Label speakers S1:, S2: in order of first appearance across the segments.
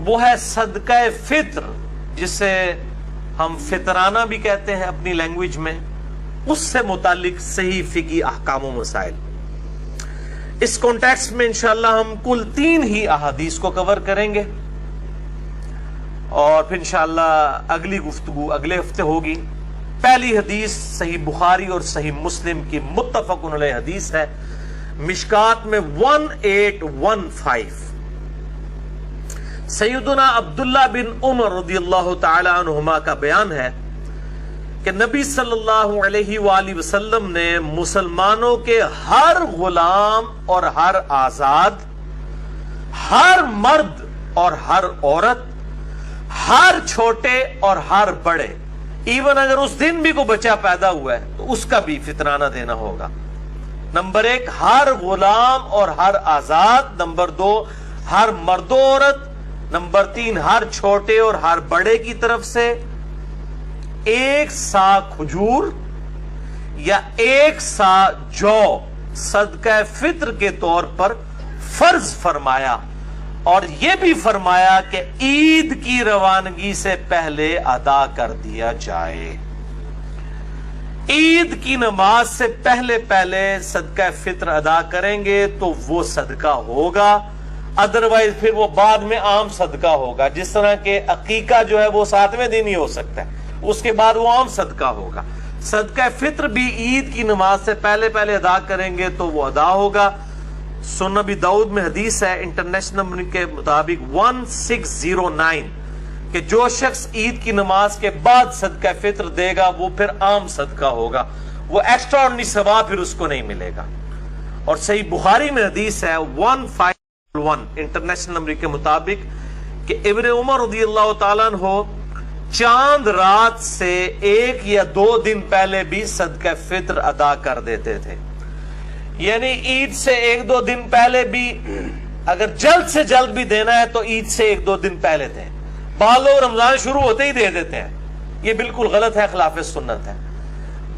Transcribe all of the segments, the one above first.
S1: وہ ہے صدقہ فطر، جسے ہم فطرانہ بھی کہتے ہیں اپنی لینگویج میں، اس سے متعلق صحیح فقہی احکام و مسائل۔ اس کانٹیکسٹ میں انشاءاللہ ہم کل 3 ہی احادیث کو کور کریں گے، اور پھر انشاءاللہ اگلی گفتگو اگلے ہفتے ہوگی۔ پہلی حدیث صحیح بخاری اور صحیح مسلم کی متفق علیہ حدیث ہے، مشکات میں 1815۔ سیدنا عبداللہ بن عمر رضی اللہ تعالی عنہما کا بیان ہے کہ نبی صلی اللہ علیہ وآلہ وسلم نے مسلمانوں کے ہر غلام اور ہر آزاد، ہر مرد اور ہر عورت، ہر چھوٹے اور ہر بڑے، ایون اگر اس دن بھی کوئی بچہ پیدا ہوا ہے تو اس کا بھی فطرانہ دینا ہوگا۔ نمبر 1 ہر غلام اور ہر آزاد، نمبر 2 ہر مرد و عورت، نمبر 3 ہر چھوٹے اور ہر بڑے کی طرف سے 1 سا کھجور یا 1 سا جو صدقہ فطر کے طور پر فرض فرمایا، اور یہ بھی فرمایا کہ عید کی روانگی سے پہلے ادا کر دیا جائے۔ عید کی نماز سے پہلے صدقہ فطر ادا کریں گے تو وہ صدقہ ہوگا، ادروائز پھر وہ بعد میں عام صدقہ ہوگا۔ جس طرح کہ عقیقہ جو ہے وہ 7ویں دن ہی ہو سکتا ہے، اس کے بعد وہ عام صدقہ ہوگا۔ صدقہ فطر بھی عید کی نماز سے پہلے ادا کریں گے تو وہ ادا ہوگا۔ سنن ابی داؤد میں حدیث ہے انٹرنیشنل نمبر کے مطابق 1609 کہ جو شخص عید کی نماز کے بعد صدقہ فطر دے گا وہ پھر عام صدقہ ہوگا، وہ ایکسٹرا آرڈنری ثواب پھر اس کو نہیں ملے گا۔ اور صحیح بخاری میں حدیث ہے 1501 انٹرنیشنل نمبر کے مطابق کہ ابن عمر رضی اللہ تعالیٰ عنہ چاند رات سے 1 یا 2 دن پہلے بھی صدقہ فطر ادا کر دیتے تھے، یعنی عید سے 1-2 دن پہلے بھی، اگر جلد سے جلد بھی دینا ہے تو عید سے 1-2 دن پہلے دیں۔ بعض لوگ رمضان شروع ہوتے ہی دے دیتے ہیں، یہ بالکل غلط ہے، خلاف سنت ہے۔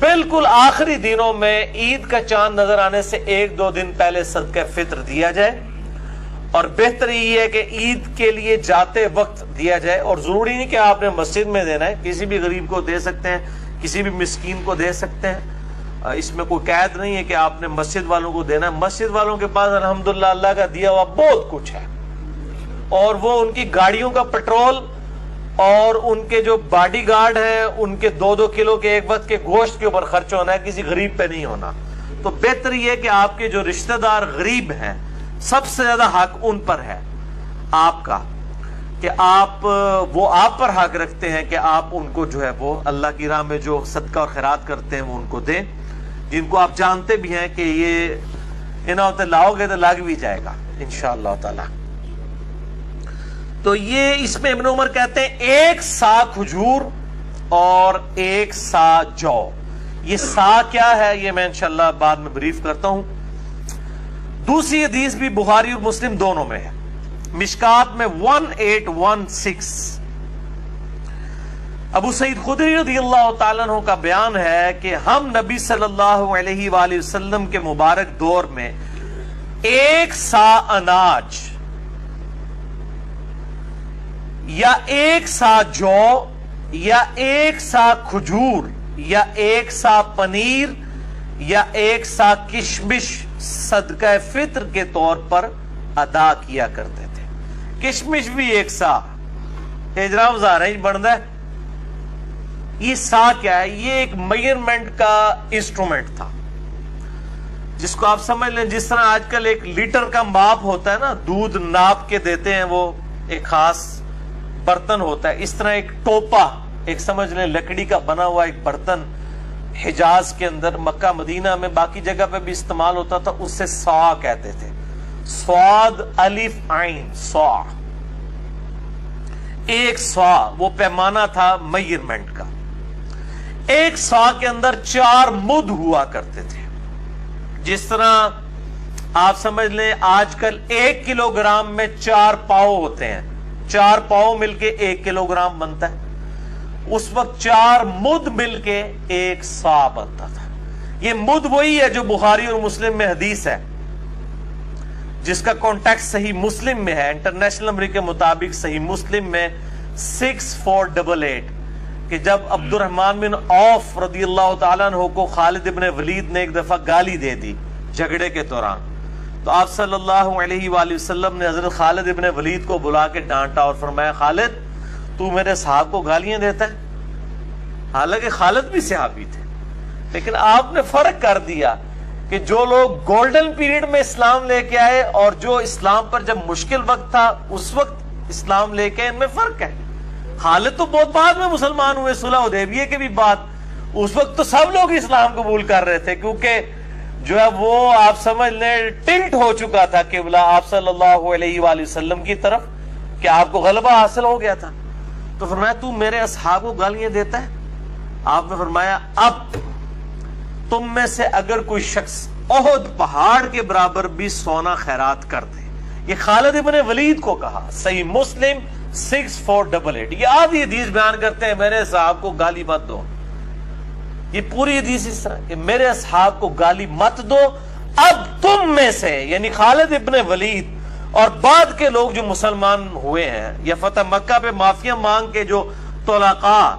S1: بالکل آخری دنوں میں عید کا چاند نظر آنے سے 1-2 دن پہلے صدقہ فطر دیا جائے، اور بہتر یہ ہے کہ عید کے لیے جاتے وقت دیا جائے، اور ضروری نہیں کہ آپ نے مسجد میں دینا ہے، کسی بھی غریب کو دے سکتے ہیں، کسی بھی مسکین کو دے سکتے ہیں، اس میں کوئی قید نہیں ہے کہ آپ نے مسجد والوں کو دینا ہے۔ مسجد والوں کے پاس الحمدللہ اللہ کا دیا ہوا بہت کچھ ہے، اور وہ ان کی گاڑیوں کا پیٹرول اور ان کے جو باڈی گارڈ ہیں ان کے 2-2 کلو کے ایک وقت کے گوشت کے اوپر خرچ ہونا ہے، کسی غریب پہ نہیں ہونا۔ تو بہتر یہ ہے کہ آپ کے جو رشتہ دار غریب ہیں سب سے زیادہ حق ان پر ہے آپ کا، کہ وہ آپ پر حق رکھتے ہیں کہ آپ ان کو جو ہے وہ اللہ کی راہ میں جو صدقہ اور خیرات کرتے ہیں وہ ان کو دیں، جن کو آپ جانتے بھی ہیں کہ یہ انہوں لاؤ گے تو لگ بھی جائے گا انشاءاللہ تعالی۔ تو یہ اس میں ابن عمر کہتے ہیں 1 سا کھجور اور 1 سا جو۔ یہ سا کیا ہے یہ میں انشاءاللہ بعد میں بریف کرتا ہوں۔ دوسری حدیث بھی بخاری اور مسلم دونوں میں ہے، مشکات میں 1816۔ ابو سعید خدری رضی اللہ تعالیٰ عنہ کا بیان ہے کہ ہم نبی صلی اللہ علیہ وآلہ وسلم کے مبارک دور میں 1 سا اناج یا 1 سا جو یا 1 سا کھجور یا 1 سا پنیر یا 1 سا کشمش صدقہ فطر کے طور پر ادا کیا کرتے تھے۔ کشمش بھی 1 سا ہجرام زارج بنتا ہے۔ یہ سا کیا ہے؟ یہ ایک میئرمنٹ کا انسٹرومنٹ تھا جس کو آپ سمجھ لیں جس طرح آج کل 1 لیٹر کا ماپ ہوتا ہے نا، دودھ ناپ کے دیتے ہیں، وہ ایک خاص برتن ہوتا ہے، اس طرح ایک ٹوپا، ایک سمجھ لیں لکڑی کا بنا ہوا ایک برتن حجاز کے اندر، مکہ مدینہ میں باقی جگہ پہ بھی استعمال ہوتا تھا، اس سے سا کہتے تھے، سواد الف عین سا، 1 سا وہ پیمانہ تھا میئرمنٹ کا۔ 1 سا کے اندر 4 مد ہوا کرتے تھے، جس طرح آپ سمجھ لیں آج کل 1 کلو گرام میں 4 پاؤ ہوتے ہیں، 4 پاؤ مل کے 1 کلو گرام بنتا ہے، اس وقت 4 مد مل کے 1 سا بنتا تھا۔ یہ مد وہی ہے جو بخاری اور مسلم میں حدیث ہے جس کا کانٹیکسٹ صحیح مسلم میں ہے، انٹرنیشنل نمبر کے مطابق صحیح مسلم میں 6488، کہ جب عبد الرحمن بن عوف رضی اللہ تعالیٰ عنہ کو خالد ابن ولید نے ایک دفعہ گالی دے دی جھگڑے کے دوران، تو آپ صلی اللہ علیہ وآلہ وسلم نے حضرت خالد ابن ولید کو بلا کے ڈانٹا اور فرمایا خالد تو میرے صحابہ کو گالیاں دیتا ہے؟ حالانکہ خالد بھی صحابی تھے، لیکن آپ نے فرق کر دیا کہ جو لوگ گولڈن پیریڈ میں اسلام لے کے آئے اور جو اسلام پر جب مشکل وقت تھا اس وقت اسلام لے کے، ان میں فرق ہے۔ خالد تو بہت بعد میں مسلمان ہوئے، صلح حدیبیہ کے بھی بعد، اس وقت تو سب لوگ اسلام قبول کر رہے تھے، کیونکہ جو ہے وہ آپ سمجھ لیں ٹلٹ ہو چکا تھا قبلہ آپ صلی اللہ علیہ وآلہ وسلم کی طرف، کہ آپ کو غلبہ حاصل ہو گیا تھا۔ تو فرمایا تو میرے اصحاب کو گالیاں دیتا ہے؟ آپ نے فرمایا اب تم میں سے اگر کوئی شخص احد پہاڑ کے برابر بھی سونا خیرات کر دے، یہ خالد ابن ولید کو کہا، صحیح مسلم 6488، یہ آدھی حدیث بیان کرتے ہیں میرے اصحاب کو گالی مت دو، یہ پوری حدیث اس طرح کہ میرے اصحاب کو گالی مت دو، اب تم میں سے یعنی خالد ابن ولید اور بعد کے لوگ جو مسلمان ہوئے ہیں یا فتح مکہ پہ معافیاں مانگ کے جو طلقاء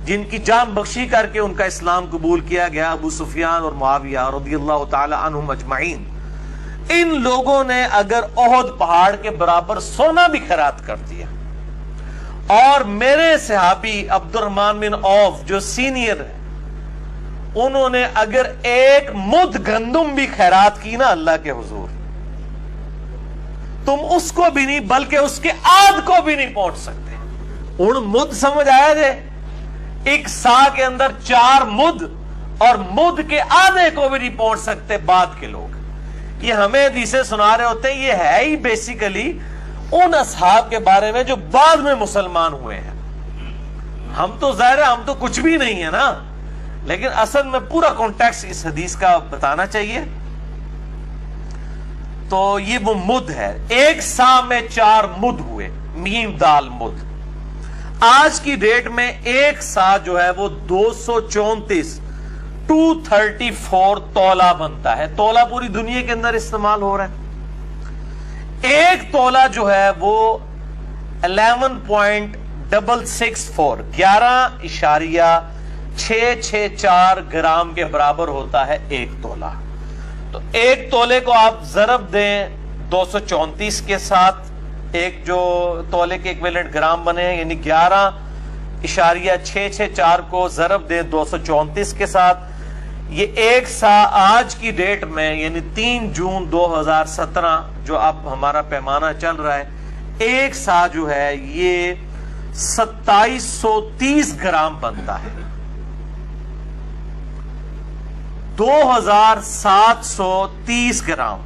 S1: جن کی جان بخشی کر کے ان کا اسلام قبول کیا گیا، ابو سفیان اور معاویہ رضی اللہ تعالی عنہم اجمعین، ان لوگوں نے اگر احد پہاڑ کے برابر سونا بھی خیرات کر دیا، اور میرے صحابی عبد الرحمن بن عوف جو سینئر ہے انہوں نے اگر ایک مد گندم بھی خیرات کی نا اللہ کے حضور، تم اس کو بھی نہیں بلکہ اس کے آدھ کو بھی نہیں پہنچ سکتے۔ ان مد سمجھ آیا جائے، ایک سا کے اندر 4 مد، اور مد کے آدھے کو بھی نہیں پہنچ سکتے بعد کے لوگ۔ یہ ہمیں حدیثیں سنا رہے ہوتے ہیں، یہ ہے ہی بیسیکلی ان اصحاب کے بارے میں جو بعد میں مسلمان ہوئے ہیں۔ ہم تو ظاہر ہے ہم تو کچھ بھی نہیں ہے نا، لیکن اصل میں پورا کانٹیکسٹ اس حدیث کا بتانا چاہیے۔ تو یہ وہ مد ہے، ایک سا میں 4 مد ہوئے، میم دال مد۔ آج کی ڈیٹ میں ایک سا جو ہے وہ 234 تولہ بنتا ہے۔ تولہ پوری دنیا کے اندر استعمال ہو رہا ہے۔ ایک تولہ جو ہے وہ 11.664 11.664 گرام کے برابر ہوتا ہے ایک تولہ۔ تو ایک تولے کو آپ ضرب دیں 234 کے ساتھ، ایک جو تولے کے ایکویلنٹ گرام بنے ہیں، یعنی 11.664 کو ضرب دیں 234 کے ساتھ، یہ ایک سا آج کی ڈیٹ میں یعنی 3 جون 2017 جو اب ہمارا پیمانہ چل رہا ہے، ایک سا جو ہے یہ 2730 گرام بنتا ہے، 2730 گرام،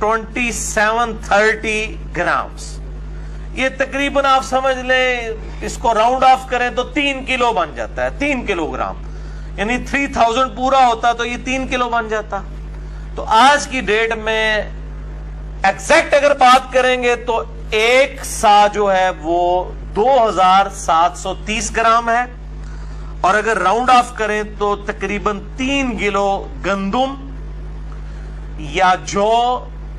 S1: 2730 گرامز، یہ تقریباً آپ سمجھ لیں اس کو راؤنڈ آف کریں تو 3 کلو بن جاتا ہے، 3 کلو گرام، یعنی 3000 پورا ہوتا تو یہ 3 کلو بن جاتا۔ تو آج کی ڈیٹ میں ایگزیکٹ اگر بات کریں گے تو ایک سا جو ہے وہ 2730 گرام ہے، اور اگر راؤنڈ آف کریں تو تقریباً 3 کلو گندم یا جو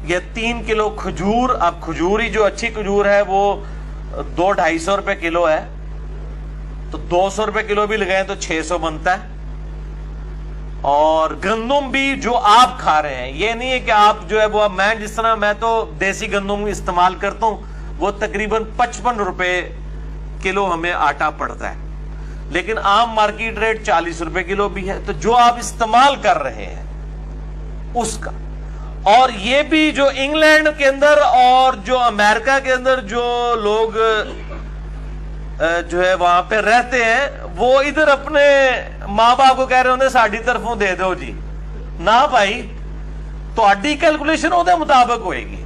S1: یا 3 کلو کھجور۔ اب کھجور ہی جو اچھی کھجور ہے وہ 200-250 روپے کلو ہے، تو 200 روپے کلو بھی لگائیں تو 600 بنتا ہے۔ اور گندم بھی جو آپ کھا رہے ہیں، یہ نہیں ہے کہ آپ جو ہے وہ، میں جس طرح میں تو دیسی گندم استعمال کرتا ہوں، وہ تقریباً 55 روپے کلو ہمیں آٹا پڑتا ہے، لیکن عام مارکیٹ ریٹ 40 روپے کلو بھی ہے۔ تو جو آپ استعمال کر رہے ہیں اس کا، اور یہ بھی جو انگلینڈ کے اندر اور جو امریکہ کے اندر جو لوگ جو ہے وہاں پہ رہتے ہیں، وہ ادھر اپنے ماں باپ کو کہہ رہے ہوتے ساڑھی طرفوں دے دو جی، نہ بھائی، تو اڈی کیلکولیشن ہوتے مطابق ہوئے گی۔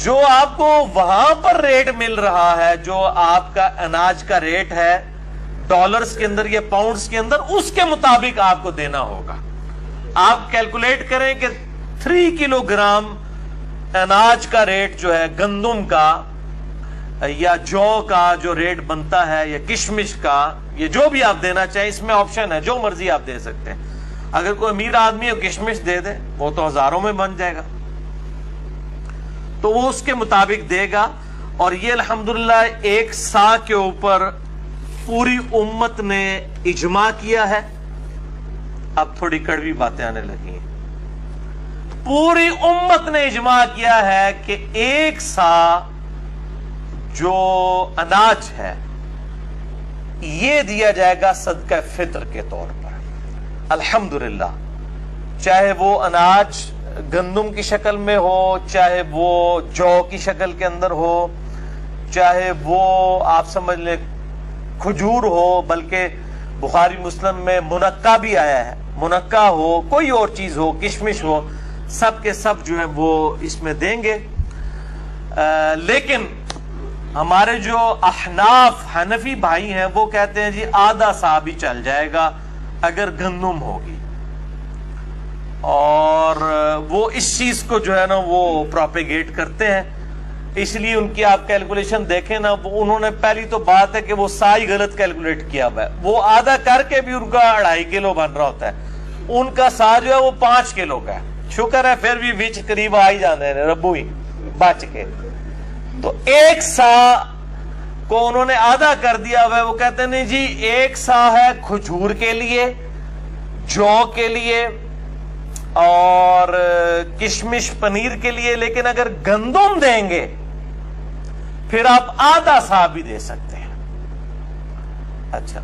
S1: جو آپ کو وہاں پر ریٹ مل رہا ہے، جو آپ کا اناج کا ریٹ ہے ڈالرز کے اندر یا پاؤنڈز کے اندر، اس کے مطابق آپ کو دینا ہوگا۔ آپ کیلکولیٹ کریں کہ 3 کلو گرام اناج کا ریٹ جو ہے گندم کا یا جو کا جو ریٹ بنتا ہے، یا کشمش کا، یہ جو بھی آپ دینا چاہیں، اس میں آپشن ہے، جو مرضی آپ دے سکتے ہیں۔ اگر کوئی امیر آدمی ہے کشمش دے دے، وہ تو ہزاروں میں بن جائے گا، تو وہ اس کے مطابق دے گا. اور یہ الحمدللہ ایک سا کے اوپر پوری امت نے اجماع کیا ہے. اب تھوڑی کڑوی باتیں آنے لگی ہیں. پوری امت نے اجماع کیا ہے کہ ایک سا جو اناج ہے یہ دیا جائے گا صدقہ فطر کے طور پر. الحمدللہ چاہے وہ اناج گندم کی شکل میں ہو, چاہے وہ جو کی شکل کے اندر ہو, چاہے وہ آپ سمجھ لیں کھجور ہو, بلکہ بخاری مسلم میں منقع بھی آیا ہے, منقع ہو, کوئی اور چیز ہو, کشمش ہو, سب کے سب جو ہے وہ اس میں دیں گے. لیکن ہمارے جو احناف حنفی بھائی ہیں وہ کہتے ہیں جی آدھا سا بھی چل جائے گا اگر گندم ہوگی, اور وہ اس چیز کو جو ہے نا وہ پروپیگیٹ کرتے ہیں. اس لیے ان کی آپ کیلکولیشن دیکھیں نا, وہ انہوں نے پہلی تو بات ہے کہ وہ سا ہی غلط کیلکولیٹ کیا ہوا ہے. وہ آدھا کر کے بھی ان کا 2.5 کلو بن رہا ہوتا ہے, ان کا سا جو ہے وہ 5 کلو کا ہے. شکر ہے پھر بھی وچ قریب آ ہی جانے ہیں ربو ہی بچ کے. تو ایک سا کو انہوں نے آدھا کر دیا ہوا ہے. وہ کہتے ہیں نہیں جی ایک سا ہے کھجور کے لیے, جو کے لیے اور کشمش پنیر کے لیے, لیکن اگر گندم دیں گے پھر آپ آدھا سا بھی دے سکتے ہیں. اچھا,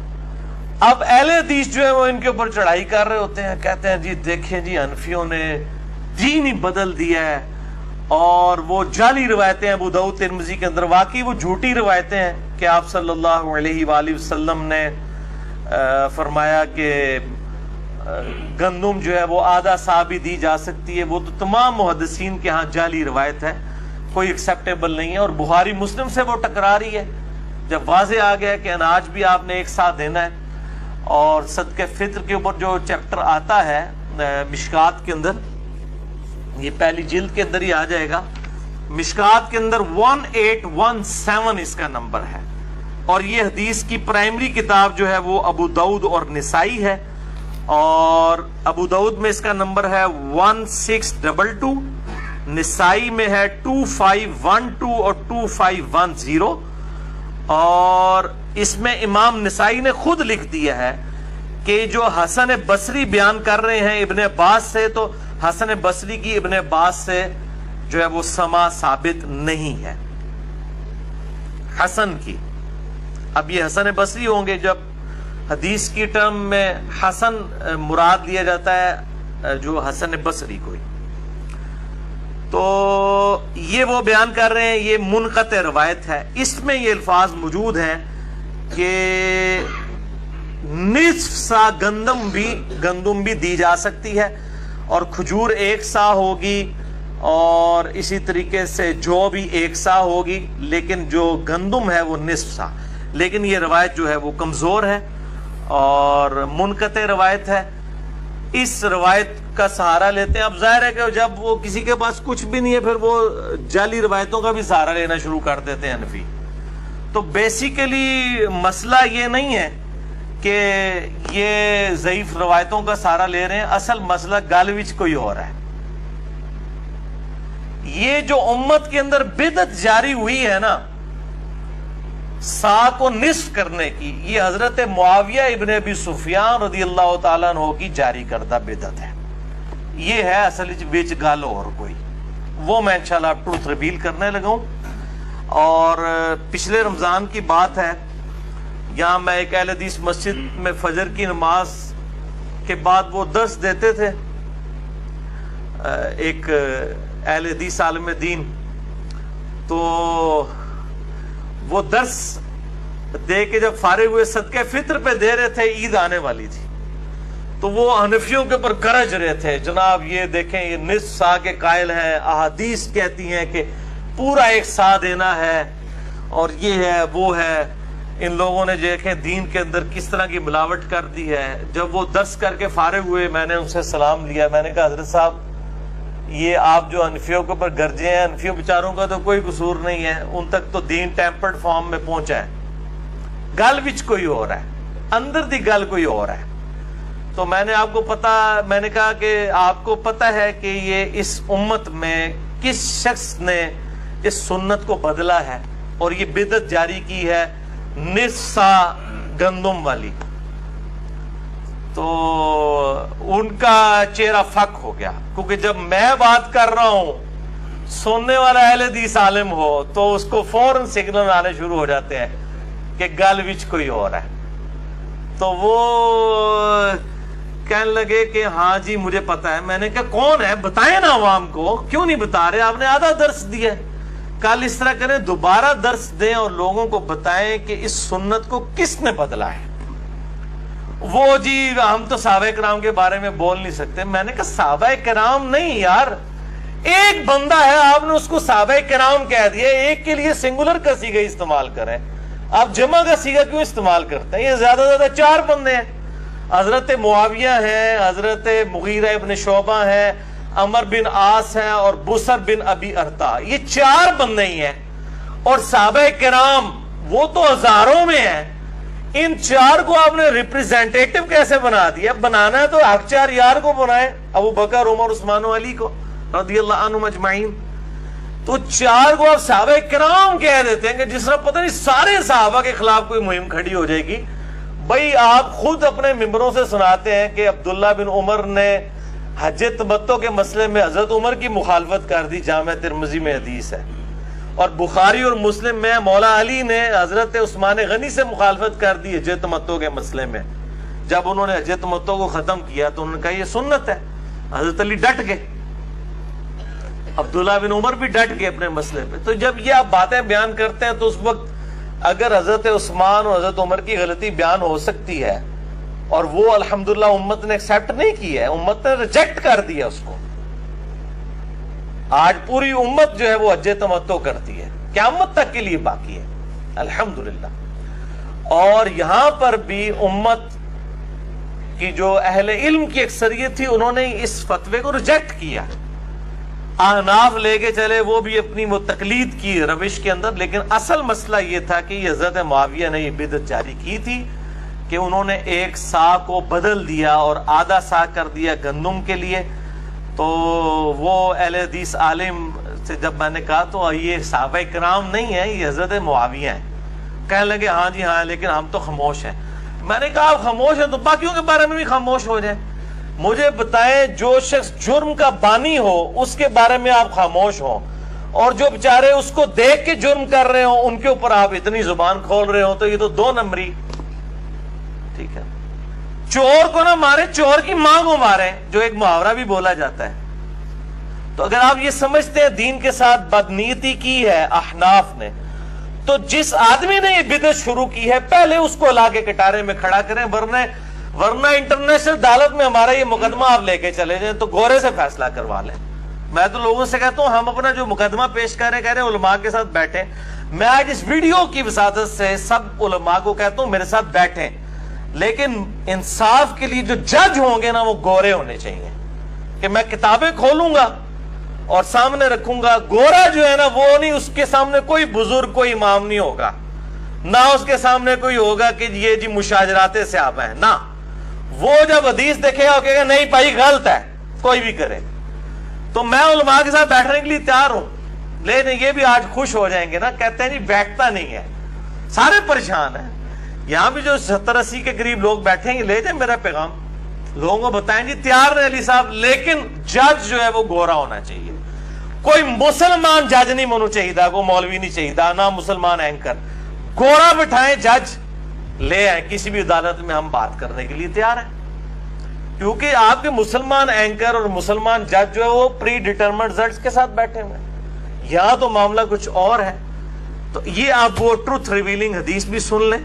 S1: اب اہل حدیث جو ہے وہ ان کے اوپر چڑھائی کر رہے ہوتے ہیں, کہتے ہیں جی دیکھیں جی حنفیوں نے دین ہی بدل دیا ہے, اور وہ جعلی روایتیں ابو داؤد ترمذی کے اندر, واقعی وہ جھوٹی روایتیں ہیں کہ آپ صلی اللہ علیہ وآلہ وسلم نے فرمایا کہ گندم جو ہے وہ آدھا سا بھی دی جا سکتی ہے. وہ تو تمام محدثین کے ہاں جعلی روایت ہے, کوئی ایکسیپٹیبل نہیں ہے, اور بخاری مسلم سے وہ ٹکرا رہی ہے. جب واضح آ گیا کہ اناج بھی آپ نے ایک سا دینا ہے, اور صدقہ فطر کے اوپر جو چیپٹر آتا ہے مشکات کے اندر, یہ پہلی جلد کے اندر ہی آ جائے گا, مشکات کے اندر 1817 اس کا نمبر ہے. اور یہ حدیث کی پرائمری کتاب جو ہے وہ ابو داؤد اور نسائی ہے, اور ابو داؤد میں اس کا نمبر ہے 1622, نسائی میں ہے 2512 اور 2510. اور اس میں امام نسائی نے خود لکھ دیا ہے کہ جو حسن بصری بیان کر رہے ہیں ابن عباس سے, تو حسن بصری کی ابن عباس سے جو ہے وہ سما ثابت نہیں ہے حسن کی. اب یہ حسن بصری ہوں گے, جب حدیث کی ٹرم میں حسن مراد لیا جاتا ہے جو حسن بصری کوئی, تو یہ وہ بیان کر رہے ہیں یہ منقطع روایت ہے. اس میں یہ الفاظ موجود ہیں کہ نصف سا گندم بھی دی جا سکتی ہے, اور کھجور ایک سا ہوگی, اور اسی طریقے سے جو بھی ایک سا ہوگی, لیکن جو گندم ہے وہ نصف سا. لیکن یہ روایت جو ہے وہ کمزور ہے اور منقطع روایت ہے. اس روایت کا سہارا لیتے ہیں. اب ظاہر ہے کہ جب وہ کسی کے پاس کچھ بھی نہیں ہے پھر وہ جعلی روایتوں کا بھی سہارا لینا شروع کر دیتے ہیں حنفی. تو بیسیکلی مسئلہ یہ نہیں ہے کہ یہ ضعیف روایتوں کا سہارا لے رہے ہیں, اصل مسئلہ گل وچ کوئی اور ہے. یہ جو امت کے اندر بدعت جاری ہوئی ہے نا سا کو نصف کرنے کی, یہ حضرت معاویہ ابن ابی سفیان رضی اللہ تعالیٰ عنہ کی جاری کردہ بدعت ہے. یہ ہے اصل وچ گل اور کوئی, وہ میں انشاءاللہ ٹروتھ ریویل کرنے لگا ہوں. اور پچھلے رمضان کی بات ہے, یہاں میں ایک اہل حدیث مسجد میں فجر کی نماز کے بعد وہ درس دیتے تھے, ایک اہل حدیث عالم دین, تو وہ درس دے کے جب فارغ ہوئے صدقہ فطر پہ دے رہے تھے, عید آنے والی تھی, تو وہ حنفیوں کے اوپر گرج رہے تھے, جناب یہ دیکھیں یہ نصف سا کے قائل ہیں, احادیث کہتی ہیں کہ پورا ایک سا دینا ہے, اور یہ ہے وہ ہے. ان لوگوں نے دیکھیں دین کے اندر کس طرح کی ملاوٹ کر دی ہے. جب وہ درس کر کے فارغ ہوئے میں نے ان سے سلام لیا, میں نے کہا حضرت صاحب یہ آپ جو حنفیوں کے اوپر گرجے ہیں, حنفیوں بیچاروں کا تو کوئی قصور نہیں ہے, ان تک تو دین ٹیمپرڈ فارم میں پہنچا ہے, گل وچ کوئی اور ہے, اندر دی گل کوئی اور ہے. تو میں نے کہا کہ آپ کو پتہ ہے کہ یہ اس امت میں کس شخص نے اس سنت کو بدلا ہے اور یہ بدعت جاری کی ہے نصف سا گندم والی، تو ان کا چہرہ فک ہو گیا، کیونکہ جب میں بات کر رہا ہوں سننے والا اہل حدیث عالم ہو تو اس کو فوراً سگنل آنے شروع ہو جاتے ہیں کہ گل وچ کوئی اور ہے، تو وہ کہنے لگے کہ ہاں جی مجھے پتا ہے۔ میں نے کہا کون ہے بتائیں نا عوام کو، کیوں نہیں بتا رہے؟ آپ نے آدھا درس دیا، کل اس طرح کریں دوبارہ درس دیں اور لوگوں کو بتائیں کہ اس سنت کو کس نے بدلا ہے۔ وہ جی ہم تو صحابہ کرام کے بارے میں بول نہیں سکتے۔ میں نے کہا صحابہ کرام نہیں یار، ایک بندہ ہے آپ نے اس کو صحابہ کرام کہہ دیا، ایک کے لیے سنگولر کا صیغہ استعمال کریں، آپ جمع کا صیغہ کیوں استعمال کرتے ہیں؟ یہ زیادہ زیادہ 4 بندے ہیں، حضرت معاویہ ہیں، حضرت مغیرہ ابن شعبہ ہیں، عمر بن عاص ہیں اور بسر بن ابی ارطا، یہ 4 بندے ہی ہیں، اور صحابہ کرام وہ تو ہزاروں میں ہیں۔ ان 4 کو آپ نے ریپریزنٹیٹو کیسے بنا دیا؟ بنانا ہے تو حق 4 یار کو بنائے، ابو بکر، عمر، عثمان و علی کو رضی اللہ عنہم اجمعین۔ تو 4 کو آپ صحابہ کرام کہہ دیتے ہیں کہ جس طرح پتہ نہیں سارے صحابہ کے خلاف کوئی مہم کھڑی ہو جائے گی۔ بھائی آپ خود اپنے ممبروں سے سناتے ہیں کہ عبداللہ بن عمر نے حج تمتع کے مسئلے میں حضرت عمر کی مخالفت کر دی، جامع ترمذی میں حدیث ہے، اور بخاری اور مسلم میں مولا علی نے حضرت عثمان غنی سے مخالفت کر دی حج تمتع کے مسئلے میں۔ جب انہوں نے حج تمتع کو ختم کیا تو انہوں نے کہا یہ سنت ہے، حضرت علی ڈٹ گئے، عبداللہ بن عمر بھی ڈٹ گئے اپنے مسئلے پہ۔ تو جب یہ آپ باتیں بیان کرتے ہیں تو اس وقت اگر حضرت عثمان اور حضرت عمر کی غلطی بیان ہو سکتی ہے اور وہ الحمدللہ امت نے ایکسیپٹ نہیں کی ہے، امت نے ریجیکٹ کر دیا اس کو، آج پوری امت جو ہے وہ حج تمتع کرتی ہے، قیامت تک کے لیے باقی ہے الحمدللہ۔ اور یہاں پر بھی امت کی جو اہل علم کی اکثریت تھی انہوں نے اس فتوے کو ریجیکٹ کیا، احناف لے کے چلے وہ بھی اپنی وہ تقلید کی روش کے اندر، لیکن اصل مسئلہ یہ تھا کہ یہ حضرت معاویہ نے یہ بدعت جاری کی تھی کہ انہوں نے 1 سا کو بدل دیا اور آدھا سا کر دیا گندم کے لیے۔ تو وہ اہل حدیث عالم سے جب میں نے کہا تو یہ صحابہ کرام نہیں ہیں، یہ حضرت معاویہ ہیں، کہنے لگے ہاں جی ہاں لیکن ہم تو خاموش ہیں۔ میں نے کہا آپ خاموش ہیں تو باقیوں کے بارے میں بھی خاموش ہو جائیں، مجھے بتائیں جو شخص جرم کا بانی ہو اس کے بارے میں آپ خاموش ہوں، اور جو بیچارے اس کو دیکھ کے جرم کر رہے ہوں ان کے اوپر آپ اتنی زبان کھول رہے ہوں، تو یہ تو 2 نمبری۔ ٹھیک ہے، چور کو نہ مارے، چور کی ماں کو مارے، جو ایک محاورہ بھی بولا جاتا ہے۔ تو اگر آپ یہ سمجھتے ہیں دین کے ساتھ بدنیتی کی ہے احناف نے، تو جس آدمی نے یہ بدعت شروع کی ہے پہلے اس کو لا کے کٹارے میں کھڑا کریں، ورنہ انٹرنیشنل عدالت میں ہمارا یہ مقدمہ آپ لے کے چلے جائیں تو گورے سے فیصلہ کروا لیں۔ میں تو لوگوں سے کہتا ہوں ہم اپنا جو مقدمہ پیش کر رہے ہیں، کہہ رہے ہیں علماء کے ساتھ بیٹھیں، میں آج اس ویڈیو کی وساطت سے سب علماء کو کہتا ہوں میرے ساتھ بیٹھیں، لیکن انصاف کے لیے جو جج ہوں گے نا وہ گورے ہونے چاہیے، کہ میں کتابیں کھولوں گا اور سامنے رکھوں گا، گورا جو ہے نا وہ نہیں، اس کے سامنے کوئی بزرگ کوئی امام نہیں ہوگا، نہ اس کے سامنے کوئی ہوگا کہ یہ جی مشاجرات صحابہ ہیں، نہ، وہ جب حدیث دیکھے گا کہے گا نہیں بھائی غلط ہے، کوئی بھی کرے۔ تو میں علماء کے ساتھ بیٹھنے کے لیے تیار ہوں، لیکن یہ بھی آج خوش ہو جائیں گے نا، کہتے ہیں جی بیٹھتا نہیں ہے، سارے پریشان ہیں۔ یہاں بھی جو 70-80 کے قریب لوگ بیٹھیں گے، لے جائیں میرا پیغام، لوگوں کو بتائیں جی تیار ہیں علی صاحب، لیکن جج جو ہے وہ گورا ہونا چاہیے، کوئی مسلمان جج نہیں ہونا چاہیے، کوئی مولوی نہیں چاہیے، نہ مسلمان اینکر، گورا بٹھائیں جج لے آئیں، کسی بھی عدالت میں ہم بات کرنے کے لیے تیار ہیں، کیونکہ آپ کے مسلمان اینکر اور مسلمان جج جو ہے وہ پری ڈیٹرمنڈ رزلٹس کے ساتھ بیٹھے ہوئے ہیں، یہاں تو معاملہ کچھ اور ہے۔ تو یہ آپ وہ ٹروتھ ریویلنگ حدیث بھی سن لیں،